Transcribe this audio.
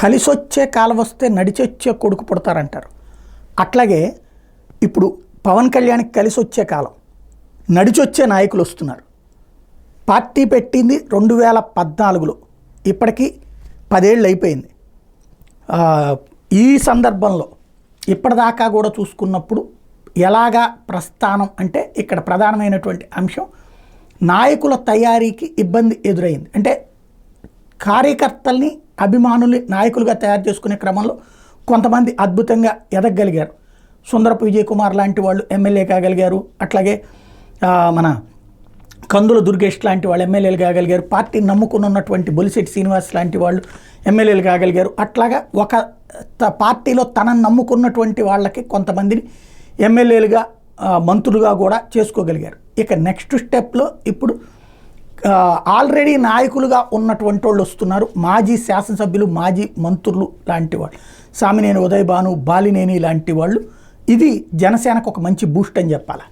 కలిసొచ్చే కాలం వస్తే నడిచొచ్చే కొడుకు పుడతారంటారు. అట్లాగే ఇప్పుడు పవన్ కళ్యాణ్కి కలిసి వచ్చే కాలం, నడిచొచ్చే నాయకులు వస్తున్నారు. పార్టీ పెట్టింది 2014లో, ఇప్పటికీ 10 ఏళ్ళు అయిపోయింది. ఈ సందర్భంలో ఇప్పటిదాకా కూడా చూసుకున్నప్పుడు ఎలాగా ప్రస్థానం అంటే ఇక్కడ ప్రధానమైనటువంటి అంశం నాయకుల తయారీకి ఇబ్బంది ఎదురైంది. అంటే కార్యకర్తల్ని అభిమానుల్ని నాయకులుగా తయారు చేసుకునే క్రమంలో కొంతమంది అద్భుతంగా ఎదగగలిగారు. సుందరపు విజయ్ కుమార్ లాంటి వాళ్ళు ఎమ్మెల్యే కాగలిగారు. అట్లాగే మన కందుల దుర్గేష్ లాంటి వాళ్ళు ఎమ్మెల్యేలు కాగలిగారు. పార్టీని నమ్ముకుని ఉన్నటువంటి బొలిశెట్టి శ్రీనివాస్ లాంటి వాళ్ళు ఎమ్మెల్యేలు కాగలిగారు. అట్లాగా ఒక పార్టీలో తనను నమ్ముకున్నటువంటి వాళ్ళకి కొంతమందిని ఎమ్మెల్యేలుగా మంత్రులుగా కూడా చేసుకోగలిగారు. ఇక నెక్స్ట్ స్టెప్లో ఇప్పుడు ఆల్రెడీ నాయకులుగా ఉన్నటువంటి వాళ్ళు వస్తున్నారు. మాజీ శాసనసభ్యులు, మాజీ మంత్రులు లాంటి వాళ్ళు, సామినేని ఉదయభాను, బాలినేని లాంటి వాళ్ళు. ఇది జనసేనకు ఒక మంచి బూస్ట్ అని చెప్పాలి.